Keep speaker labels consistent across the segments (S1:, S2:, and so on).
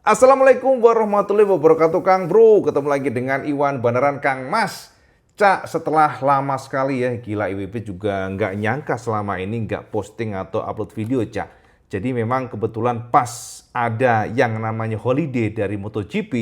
S1: Assalamualaikum warahmatullahi wabarakatuh Kang Bro. Ketemu lagi dengan Iwan beneran Kang Mas. Cak, setelah lama sekali ya, gila IWB juga nggak nyangka selama ini nggak posting atau upload video Cak. Jadi memang kebetulan pas ada yang namanya holiday dari MotoGP,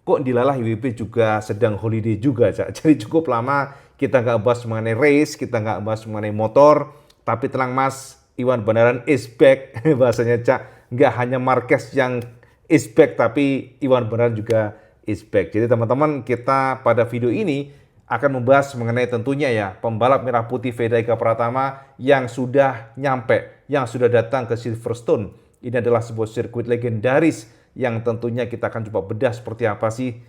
S1: kok dilalah IWB juga sedang holiday juga Cak. Jadi cukup lama kita nggak bahas mengenai race, kita nggak bahas mengenai motor, tapi tenang Mas, Iwan beneran is back bahasanya Cak. Nggak hanya Marquez yang is back, tapi Iwan beneran juga is back. Jadi teman-teman, kita pada video ini akan membahas mengenai tentunya ya pembalap merah putih Veda Eka Pratama yang sudah nyampe, yang sudah datang ke Silverstone. Ini adalah sebuah sirkuit legendaris yang tentunya kita akan coba bedah seperti apa sih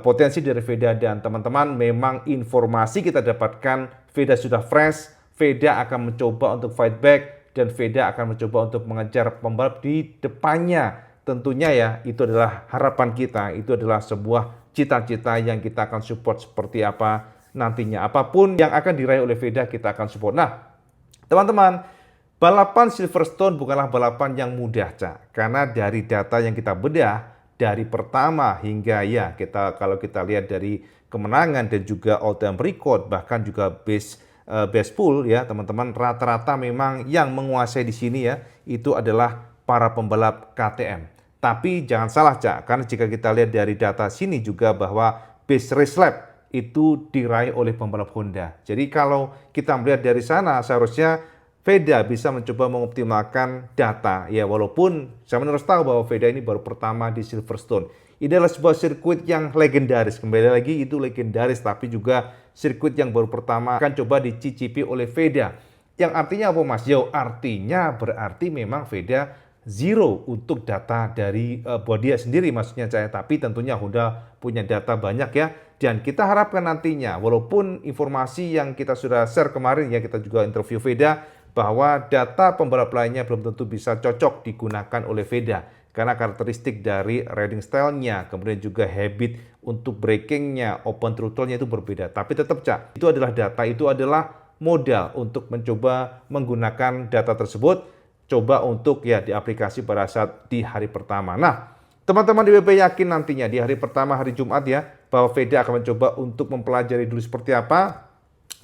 S1: potensi dari Veda. Dan teman-teman, memang informasi kita dapatkan Veda sudah fresh, Veda akan mencoba untuk fight back, dan Veda akan mencoba untuk mengejar pembalap di depannya. Tentunya ya, itu adalah harapan kita, itu adalah sebuah cita-cita yang kita akan support seperti apa nantinya. Apapun yang akan diraih oleh Veda, kita akan support. Nah, teman-teman, balapan Silverstone bukanlah balapan yang mudah, Cak. Karena dari data yang kita bedah, dari pertama hingga ya, kalau kita lihat dari kemenangan dan juga all time record, bahkan juga best pool ya, teman-teman, rata-rata memang yang menguasai di sini ya, itu adalah para pembalap KTM. Tapi jangan salah Cak, karena jika kita lihat dari data sini juga bahwa base race lap itu diraih oleh pembalap Honda. Jadi kalau kita melihat dari sana, seharusnya Veda bisa mencoba mengoptimalkan data. Ya walaupun saya harus tahu bahwa Veda ini baru pertama di Silverstone. Ini adalah sebuah sirkuit yang legendaris. Kembali lagi itu legendaris, tapi juga sirkuit yang baru pertama akan coba dicicipi oleh Veda. Yang artinya apa Mas? Yo, artinya berarti memang Veda zero untuk data dari buat dia sendiri maksudnya saya, tapi tentunya Honda punya data banyak ya, dan kita harapkan nantinya walaupun informasi yang kita sudah share kemarin ya, kita juga interview Veda bahwa data pembalap lainnya belum tentu bisa cocok digunakan oleh Veda karena karakteristik dari riding style-nya, kemudian juga habit untuk braking-nya, open throttle-nya itu berbeda. Tapi tetap Cak, itu adalah data, itu adalah modal untuk mencoba menggunakan data tersebut, coba untuk ya diaplikasi pada saat di hari pertama. Nah, teman-teman di WP yakin nantinya di hari pertama hari Jumat ya, bahwa Veda akan mencoba untuk mempelajari dulu seperti apa.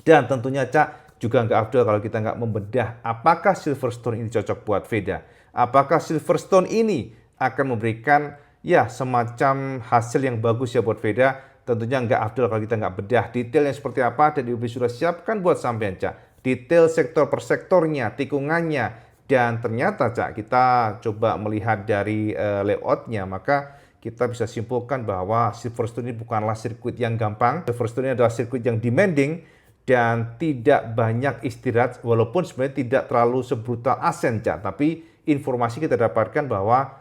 S1: Dan tentunya Cak, juga nggak afdol kalau kita nggak membedah apakah Silverstone ini cocok buat Veda. Apakah Silverstone ini akan memberikan ya semacam hasil yang bagus ya buat Veda. Tentunya nggak afdol kalau kita nggak bedah detailnya seperti apa, dan WP sudah siapkan buat sampean Cak. Detail sektor per sektornya, tikungannya. Dan ternyata Cak, kita coba melihat dari layoutnya, maka kita bisa simpulkan bahwa Silverstone ini bukanlah sirkuit yang gampang. Silverstone ini adalah sirkuit yang demanding dan tidak banyak istirahat, walaupun sebenarnya tidak terlalu sebrutal Asen Cak. Tapi informasi kita dapatkan bahwa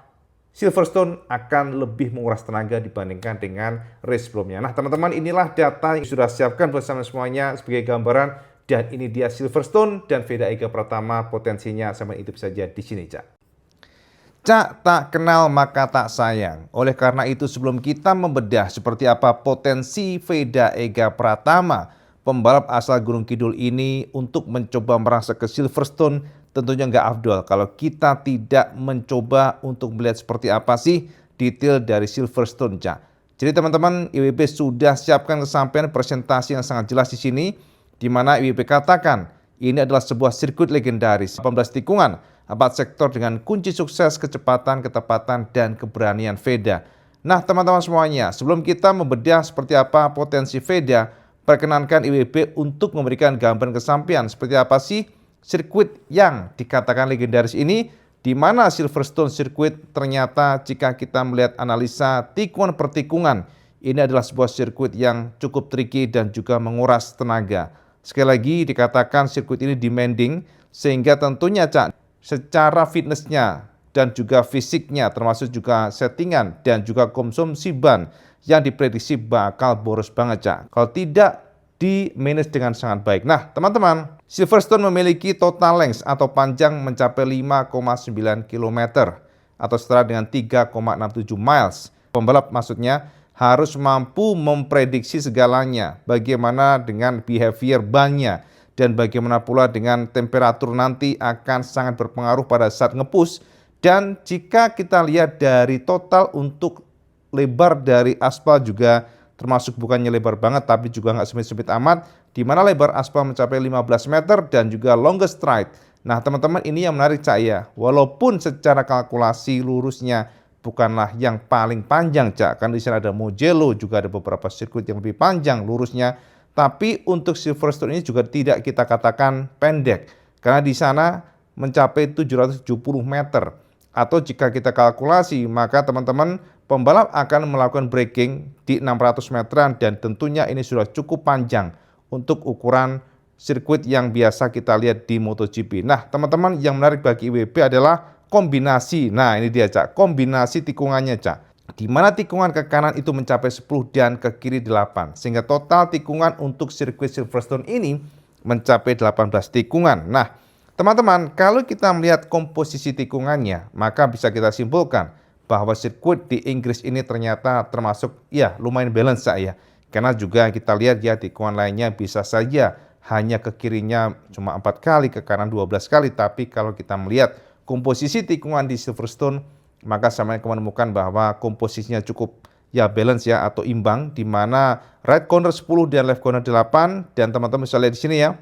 S1: Silverstone akan lebih menguras tenaga dibandingkan dengan race sebelumnya. Nah teman-teman, inilah data yang sudah siapkan bersama semuanya sebagai gambaran. Dan ini dia Silverstone dan Veda Eka Pratama, potensinya sama itu saja di sini, Cak. Cak, tak kenal maka tak sayang. Oleh karena itu sebelum kita membedah seperti apa potensi Veda Eka Pratama, pembalap asal Gunung Kidul ini untuk mencoba merangsak ke Silverstone, tentunya nggak afdol kalau kita tidak mencoba untuk melihat seperti apa sih detail dari Silverstone, Cak. Jadi teman-teman, IWB sudah siapkan kesampaian presentasi yang sangat jelas di sini, di mana IWB katakan ini adalah sebuah sirkuit legendaris, 18 tikungan, 4 sektor dengan kunci sukses, kecepatan, ketepatan, dan keberanian Veda. Nah teman-teman semuanya, sebelum kita membedah seperti apa potensi Veda, perkenankan IWB untuk memberikan gambaran kesampaian seperti apa sih sirkuit yang dikatakan legendaris ini, di mana Silverstone sirkuit ternyata jika kita melihat analisa tikungan per tikungan, ini adalah sebuah sirkuit yang cukup tricky dan juga menguras tenaga. Sekali lagi dikatakan sirkuit ini demanding, sehingga tentunya Cak, secara fitnessnya dan juga fisiknya termasuk juga settingan dan juga konsumsi ban yang diprediksi bakal boros banget Cak, kalau tidak di manage dengan sangat baik. Nah teman-teman, Silverstone memiliki total length atau panjang mencapai 5,9 km atau setara dengan 3,67 miles. Pembalap maksudnya harus mampu memprediksi segalanya, bagaimana dengan behavior bannya, dan bagaimana pula dengan temperatur nanti akan sangat berpengaruh pada saat nge-push Dan jika kita lihat dari total untuk lebar dari aspal juga termasuk bukannya lebar banget tapi juga nggak sempit-sempit amat, di mana lebar aspal mencapai 15 meter dan juga longest stride. Nah teman-teman, ini yang menarik Cak ya, walaupun secara kalkulasi lurusnya bukanlah yang paling panjang Cak, kan di sana ada Mugello, juga ada beberapa sirkuit yang lebih panjang lurusnya, tapi untuk Silverstone ini juga tidak kita katakan pendek, karena di sana mencapai 770 meter. Atau jika kita kalkulasi, maka teman-teman pembalap akan melakukan braking di 600 meteran dan tentunya ini sudah cukup panjang untuk ukuran sirkuit yang biasa kita lihat di MotoGP. Nah, teman-teman, yang menarik bagi IWB adalah kombinasi. Nah, ini dia Cak, kombinasi tikungannya Cak. Di mana tikungan ke kanan itu mencapai 10 dan ke kiri 8. Sehingga total tikungan untuk sirkuit Silverstone ini mencapai 18 tikungan. Nah, teman-teman, kalau kita melihat komposisi tikungannya, maka bisa kita simpulkan bahwa sirkuit di Inggris ini ternyata termasuk ya lumayan balance ya. Karena juga kita lihat ya tikungan lainnya bisa saja hanya ke kirinya cuma 4 kali, ke kanan 12 kali. Tapi kalau kita melihat komposisi tikungan di Silverstone, maka sama menemukan bahwa komposisinya cukup ya balance ya atau imbang, di mana right corner 10 dan left corner 8. Dan teman-teman bisa lihat di sini ya,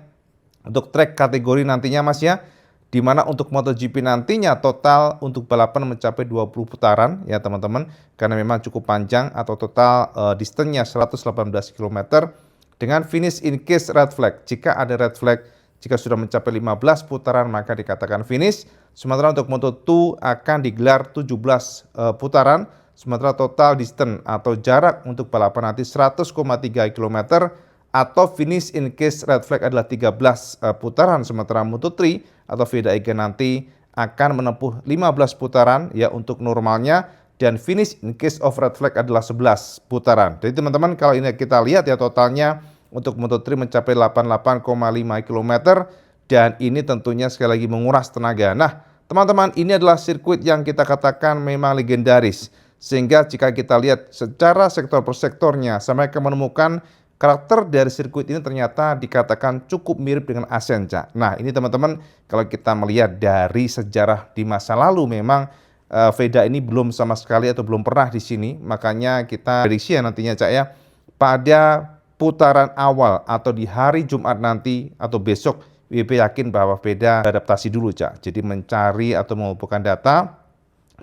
S1: untuk track kategori nantinya Mas ya, di mana untuk MotoGP nantinya total untuk balapan mencapai 20 putaran ya teman-teman, karena memang cukup panjang atau total distance-nya 118 km dengan finish in case red flag. Jika ada red flag, jika sudah mencapai 15 putaran maka dikatakan finish. Sementara untuk Moto2 akan digelar 17 putaran, sementara total distance atau jarak untuk balapan nanti 100,3 km atau finish in case red flag adalah 13 putaran. Sementara Moto3 atau VEDA EG nanti akan menempuh 15 putaran ya untuk normalnya, dan finish in case of red flag adalah 11 putaran. Jadi teman-teman, kalau ini kita lihat ya totalnya untuk Moto3 mencapai 88,5 km, dan ini tentunya sekali lagi menguras tenaga. Nah teman-teman, ini adalah sirkuit yang kita katakan memang legendaris, sehingga jika kita lihat secara sektor per sektornya sampai menemukan karakter dari sirkuit ini ternyata dikatakan cukup mirip dengan Asen Cak. Nah ini teman-teman, kalau kita melihat dari sejarah di masa lalu, memang VEDA ini belum sama sekali atau belum pernah di sini. Makanya kita prediksi ya nantinya Cak ya, pada putaran awal atau di hari Jumat nanti atau besok, IWB yakin bahwa VEDA adaptasi dulu Cak. Jadi mencari atau mengumpulkan data,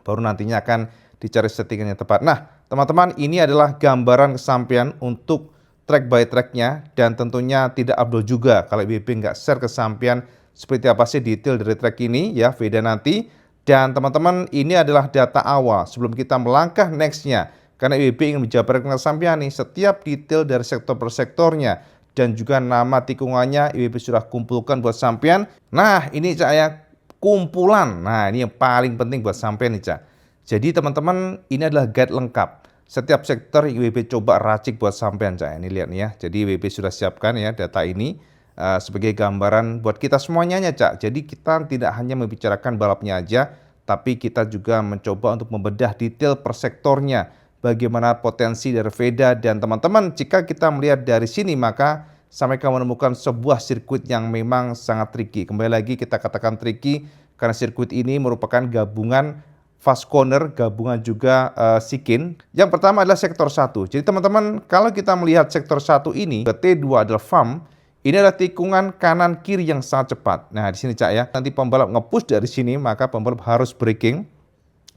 S1: baru nantinya akan dicari settingan yang tepat. Nah teman-teman, ini adalah gambaran kesampaian untuk track by tracknya, dan tentunya tidak abdul juga kalau IWB nggak share kesampaian seperti apa sih detail dari track ini ya VEDA nanti. Dan teman-teman, ini adalah data awal sebelum kita melangkah nextnya, karena IWB ingin menjabarkan kesampaian nih setiap detail dari sektor per sektornya, dan juga nama tikungannya IWB sudah kumpulkan buat sampean. Nah ini Cak ya, kumpulan. Nah ini yang paling penting buat sampean nih Cak. Jadi teman-teman, ini adalah guide lengkap. Setiap sektor IWB coba racik buat sampean Cak. Ini lihat nih ya. Jadi IWB sudah siapkan ya data ini sebagai gambaran buat kita semuanya Cak. Jadi kita tidak hanya membicarakan balapnya aja, tapi kita juga mencoba untuk membedah detail per sektornya. Bagaimana potensi dari VEDA, dan teman-teman, jika kita melihat dari sini maka sampai kamu menemukan sebuah sirkuit yang memang sangat tricky. Kembali lagi kita katakan tricky karena sirkuit ini merupakan gabungan fast corner, gabungan juga sikin. Yang pertama adalah sektor 1. Jadi teman-teman, kalau kita melihat sektor 1 ini, T2 adalah FAM, ini adalah tikungan kanan kiri yang sangat cepat. Nah, di sini Cak ya, nanti pembalap nge-push dari sini, maka pembalap harus braking.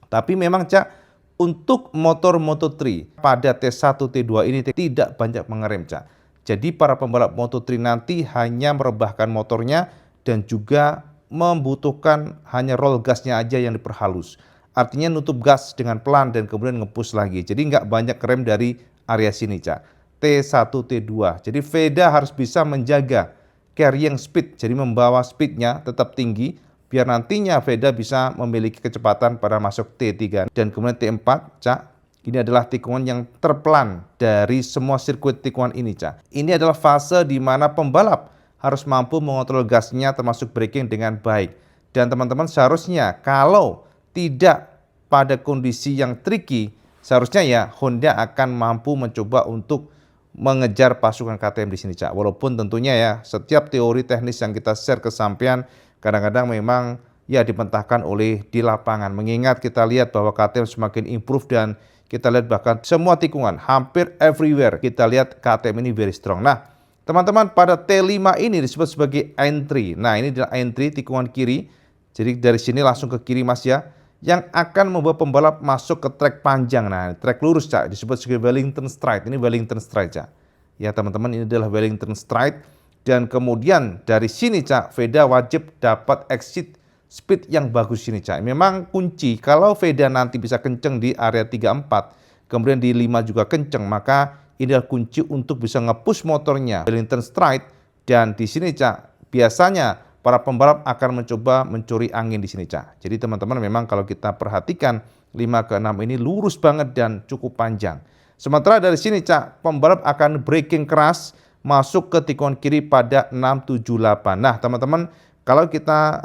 S1: Tapi memang Cak, untuk motor Moto3 pada T1, T2 ini tidak banyak mengerem Cak. Jadi para pembalap Moto3 nanti hanya merebahkan motornya dan juga membutuhkan hanya roll gasnya aja yang diperhalus. Artinya nutup gas dengan pelan dan kemudian nge-push lagi. Jadi nggak banyak rem dari area sini Cak. T1, T2. Jadi VEDA harus bisa menjaga carrying speed. Jadi membawa speednya tetap tinggi, biar nantinya VEDA bisa memiliki kecepatan pada masuk T3. Dan kemudian T4 Cak. Ini adalah tikungan yang terpelan dari semua sirkuit tikungan ini Cak. Ini adalah fase di mana pembalap harus mampu mengontrol gasnya termasuk braking dengan baik. Dan teman-teman, seharusnya kalau tidak pada kondisi yang tricky, seharusnya ya Honda akan mampu mencoba untuk mengejar pasukan KTM di sini Cak. Walaupun tentunya ya setiap teori teknis yang kita share ke sampean kadang-kadang memang ya dipentahkan oleh di lapangan. Mengingat kita lihat bahwa KTM semakin improve dan kita lihat bahkan semua tikungan hampir everywhere kita lihat KTM ini very strong. Nah, teman-teman, pada T5 ini disebut sebagai entry. Nah, ini adalah entry tikungan kiri. Jadi dari sini langsung ke kiri Mas ya, yang akan membawa pembalap masuk ke trek panjang. Nah, trek lurus Cak, disebut sebagai Wellington Straight. Ini Wellington Straight Cak. Ya teman-teman, ini adalah Wellington Straight. Dan kemudian dari sini Cak, Veda wajib dapat exit speed yang bagus sini Cak. Memang kunci kalau Veda nanti bisa kenceng di area 34, kemudian di 5 juga kenceng, maka ini adalah kunci untuk bisa nge-push motornya Wellington Straight. Dan di sini Cak, biasanya para pembalap akan mencoba mencuri angin di sini Cak. Jadi teman-teman memang kalau kita perhatikan 5 ke 6 ini lurus banget dan cukup panjang. Sementara dari sini Cak, pembalap akan braking keras masuk ke tikungan kiri pada 678. Nah teman-teman, kalau kita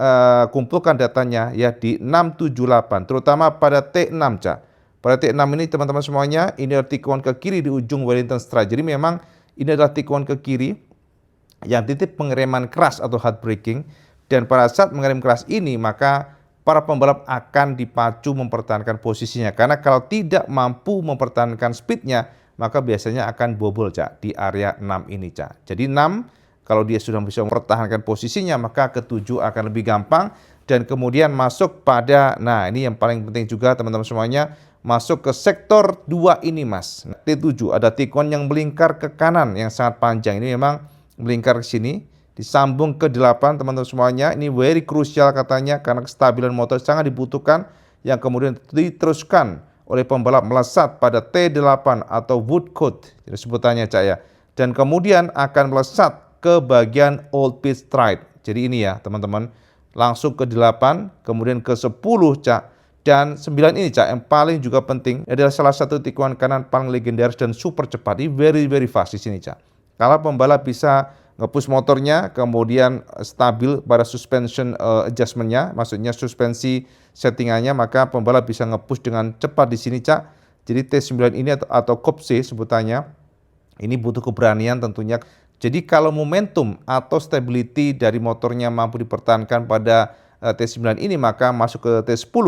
S1: kumpulkan datanya ya di 678, terutama pada T6 Cak. Pada T6 ini teman-teman semuanya, ini adalah tikungan ke kiri di ujung Wellington Straight. Jadi memang ini adalah tikungan ke kiri yang titik pengereman keras atau hard braking. Dan pada saat mengerem keras ini, maka para pembalap akan dipacu mempertahankan posisinya. Karena kalau tidak mampu mempertahankan speednya, maka biasanya akan bobol Cak di area 6 ini Cak. Jadi 6 kalau dia sudah bisa mempertahankan posisinya, maka ke-7 akan lebih gampang. Dan kemudian masuk pada, nah ini yang paling penting juga teman-teman semuanya, masuk ke sektor 2 ini Mas. T7 ada tikungan yang melingkar ke kanan yang sangat panjang. Ini memang melingkar ke sini, disambung ke 8 teman-teman semuanya. Ini very crucial katanya karena kestabilan motor sangat dibutuhkan, yang kemudian diteruskan oleh pembalap melesat pada T8 atau Woodcote, jadi sebutannya Cak ya. Dan kemudian akan melesat ke bagian Old Pit Straight. Jadi ini ya teman-teman, langsung ke 8, kemudian ke 10 Cak. Dan 9 ini Cak, yang paling juga penting adalah salah satu tikungan kanan paling legendaris dan super cepat. Ini very fast di sini Cak. Kalau pembalap bisa nge-push motornya, kemudian stabil pada suspension adjustment-nya, maksudnya suspensi settingannya, maka pembalap bisa nge-push dengan cepat di sini Cak. Jadi T9 ini atau Cop C sebutannya, ini butuh keberanian tentunya. Jadi kalau momentum atau stability dari motornya mampu dipertahankan pada T9 ini, maka masuk ke T10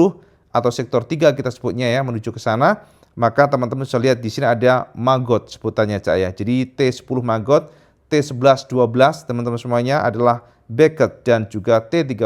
S1: atau sektor 3 kita sebutnya ya, menuju ke sana. Maka teman-teman bisa lihat di sini ada maggot sebutannya Cak ya. Jadi T10 maggot, T11, 12 teman-teman semuanya adalah Beckett, dan juga T13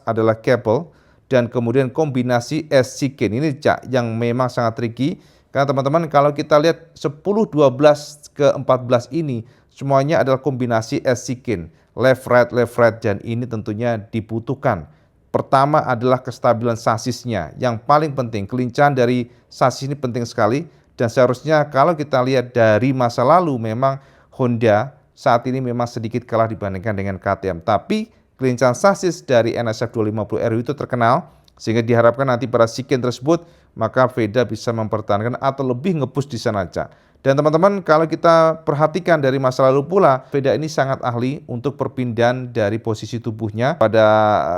S1: adalah Keppel, dan kemudian kombinasi S-Chicane. Ini Cak yang memang sangat tricky, karena teman-teman kalau kita lihat 10, 12 ke 14 ini semuanya adalah kombinasi S-Chicane, left right, dan ini tentunya dibutuhkan. Pertama adalah kestabilan sasisnya, yang paling penting kelincahan dari sasis ini penting sekali. Dan seharusnya kalau kita lihat dari masa lalu, memang Honda saat ini memang sedikit kalah dibandingkan dengan KTM. Tapi kelincahan sasis dari NSF 250 RW itu terkenal, sehingga diharapkan nanti pada chicane tersebut maka Veda bisa mempertahankan atau lebih nge-push di sana Cak. Dan teman-teman kalau kita perhatikan dari masa lalu pula, Veda ini sangat ahli untuk perpindahan dari posisi tubuhnya pada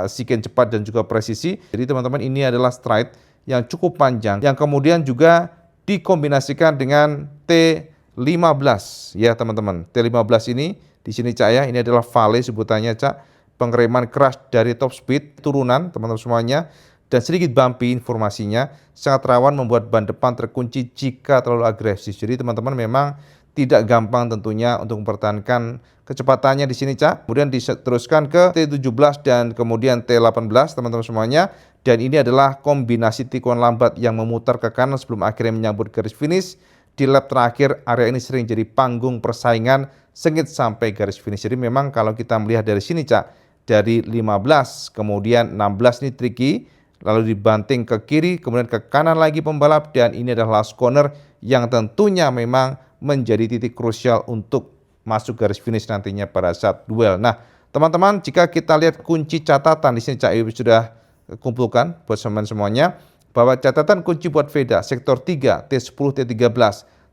S1: chicane cepat dan juga presisi. Jadi teman-teman, ini adalah stride yang cukup panjang, yang kemudian juga dikombinasikan dengan T15 ya teman-teman. T15 ini di sini Cak ya, ini adalah vale sebutannya Cak, pengereman keras dari top speed turunan teman-teman semuanya, dan sedikit bumpy informasinya, sangat rawan membuat ban depan terkunci jika terlalu agresif. Jadi teman-teman memang tidak gampang tentunya untuk mempertahankan kecepatannya di sini Cak. Kemudian diteruskan ke T17 dan kemudian T18 teman-teman semuanya. Dan ini adalah kombinasi tikungan lambat yang memutar ke kanan sebelum akhirnya menyambut garis finish. Di lap terakhir, area ini sering jadi panggung persaingan sengit sampai garis finish. Jadi memang kalau kita melihat dari sini Cak, dari 15 kemudian 16 ini tricky, lalu dibanting ke kiri, kemudian ke kanan lagi pembalap, dan ini adalah last corner yang tentunya memang menjadi titik krusial untuk masuk garis finish nantinya pada saat duel. Nah, teman-teman, jika kita lihat kunci catatan di sini Cak Iwi sudah kumpulkan buat teman semuanya, bahwa catatan kunci buat Veda sektor 3 T10 T13,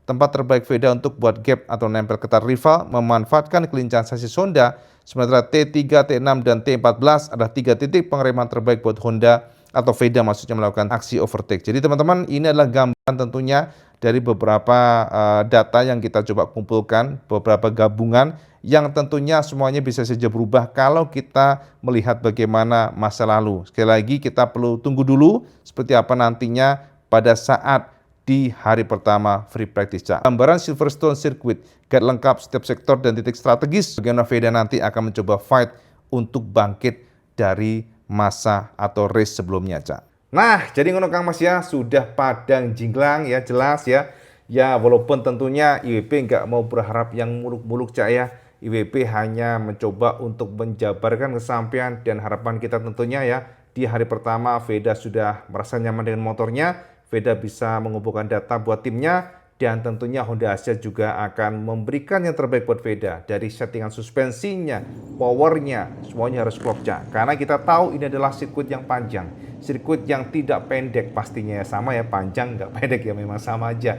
S1: tempat terbaik Veda untuk buat gap atau nempel ketat rival, memanfaatkan kelincahan sasis Honda. Sementara T3, T6 dan T14 adalah 3 titik pengereman terbaik buat Honda atau Veda, maksudnya melakukan aksi overtake. Jadi teman-teman, ini adalah gambaran tentunya dari beberapa data yang kita coba kumpulkan, beberapa gabungan yang tentunya semuanya bisa saja berubah kalau kita melihat bagaimana masa lalu. Sekali lagi kita perlu tunggu dulu seperti apa nantinya pada saat di hari pertama free practice, Cak. Gambaran Silverstone Circuit, guide lengkap setiap sektor dan titik strategis. Bagaimana VEDA nanti akan mencoba fight untuk bangkit dari masa atau race sebelumnya, Cak. Nah, jadi ngono Kang Mas ya, sudah padang jinglang ya, jelas ya. Ya, walaupun tentunya IWP nggak mau berharap yang muluk-muluk, Cak ya. IWP hanya mencoba untuk menjabarkan kesampaian dan harapan kita tentunya ya. Di hari pertama VEDA sudah merasa nyaman dengan motornya, VEDA bisa mengumpulkan data buat timnya, dan tentunya Honda Asia juga akan memberikan yang terbaik buat VEDA. Dari settingan suspensinya, powernya, semuanya harus klop, Cak. Karena kita tahu ini adalah sirkuit yang panjang, sirkuit yang tidak pendek pastinya ya, sama ya, panjang nggak pendek ya, memang sama aja.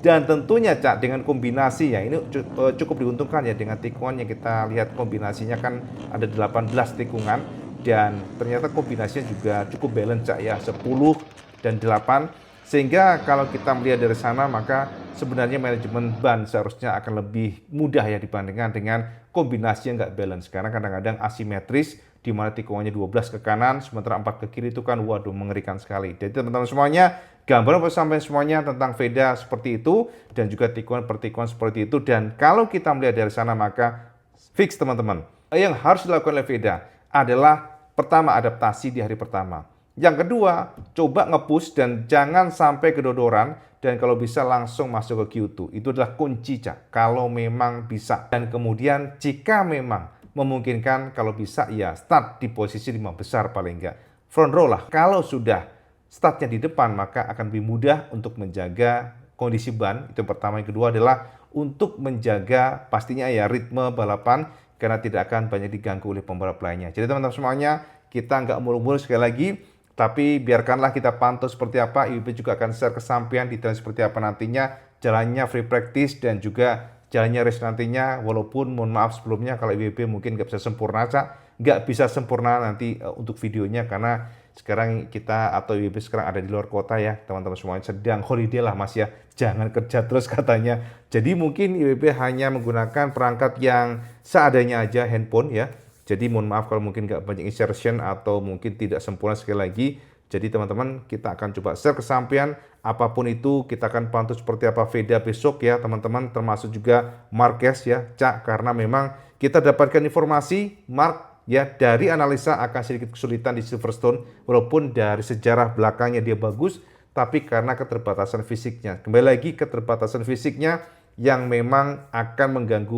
S1: Dan tentunya, Cak, dengan kombinasi ya, ini cukup diuntungkan ya dengan tikungan yang kita lihat kombinasinya kan ada 18 tikungan, dan ternyata kombinasinya juga cukup balance, Cak ya, 10 dan 8. Sehingga kalau kita melihat dari sana, maka sebenarnya manajemen ban seharusnya akan lebih mudah ya dibandingkan dengan kombinasi yang nggak balance. Karena kadang-kadang asimetris, di mana tikungannya 12 ke kanan, sementara 4 ke kiri itu kan waduh mengerikan sekali. Jadi teman-teman semuanya, gambaran sampai semuanya tentang VEDA seperti itu, dan juga tikungan per tikungan seperti itu. Dan kalau kita melihat dari sana, maka fix teman-teman. Yang harus dilakukan oleh VEDA adalah pertama, adaptasi di hari pertama. Yang kedua, coba nge-push dan jangan sampai kedodoran, dan kalau bisa langsung masuk ke Q2. Itu adalah kunci, Cak, kalau memang bisa. Dan kemudian jika memang memungkinkan, kalau bisa ya start di posisi 5 besar paling enggak. Front row lah. Kalau sudah startnya di depan, maka akan lebih mudah untuk menjaga kondisi ban. Itu yang pertama. Yang kedua adalah untuk menjaga pastinya ya ritme balapan, karena tidak akan banyak diganggu oleh pembalap lainnya. Jadi teman-teman semuanya, kita nggak muluk-muluk sekali lagi, tapi biarkanlah kita pantau seperti apa. IWP juga akan share kesampaian detail seperti apa nantinya jalannya free practice dan juga jalannya race nantinya. Walaupun mohon maaf sebelumnya kalau IWP mungkin nggak bisa sempurna, Cak. Nggak bisa sempurna nanti untuk videonya, karena sekarang kita atau IWP sekarang ada di luar kota ya, teman-teman semuanya sedang holiday lah Mas ya. Jangan kerja terus katanya. Jadi mungkin IWP hanya menggunakan perangkat yang seadanya aja, handphone ya. Jadi mohon maaf kalau mungkin nggak banyak insertion atau mungkin tidak sempurna sekali lagi. Jadi teman-teman, kita akan coba share kesampaian. Apapun itu kita akan pantau seperti apa VEDA besok ya teman-teman. Termasuk juga Marquez ya, Cak. Karena memang kita dapatkan informasi Mark ya dari analisa akan sedikit kesulitan di Silverstone. Walaupun dari sejarah belakangnya dia bagus, tapi karena keterbatasan fisiknya. Kembali lagi keterbatasan fisiknya yang memang akan mengganggu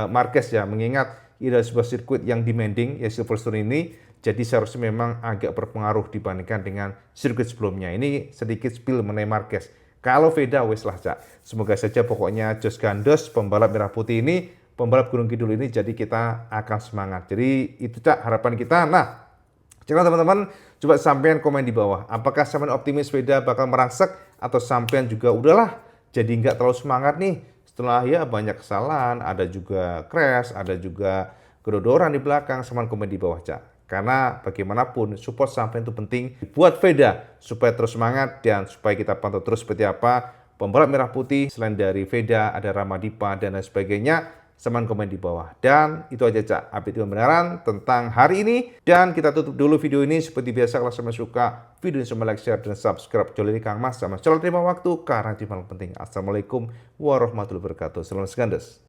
S1: Marquez ya. Mengingat ini adalah sebuah sirkuit yang demanding ya Silverstone ini, jadi seharusnya memang agak berpengaruh dibandingkan dengan sirkuit sebelumnya. Ini sedikit spill mengenai Marquez. Kalau VEDA wes lah, Cak. Semoga saja pokoknya Josh Gandos, pembalap merah putih ini, pembalap Gunung Kidul ini, jadi kita akan semangat. Jadi itu, Cak, harapan kita. Nah, jangan teman-teman coba sampean komen di bawah. Apakah sampean optimis VEDA bakal merangsek, atau sampean juga udahlah jadi nggak terlalu semangat nih? Setelah ya banyak kesalahan, ada juga crash, ada juga kedodoran di belakang, sama komen di bawah, Cak. Karena bagaimanapun support sampai itu penting buat VEDA supaya terus semangat dan supaya kita pantau terus seperti apa pembalap merah putih. Selain dari VEDA ada Ramadipa dan lain sebagainya. Sama komen di bawah. Dan itu aja, Cak, update kebenaran tentang hari ini. Dan kita tutup dulu video ini. Seperti biasa, kalau sampai suka video ini, semua like, share, dan subscribe. Channel ini Kang Mas sama channel terima waktu karena di malam penting. Assalamualaikum warahmatullahi wabarakatuh. Salam Gandos.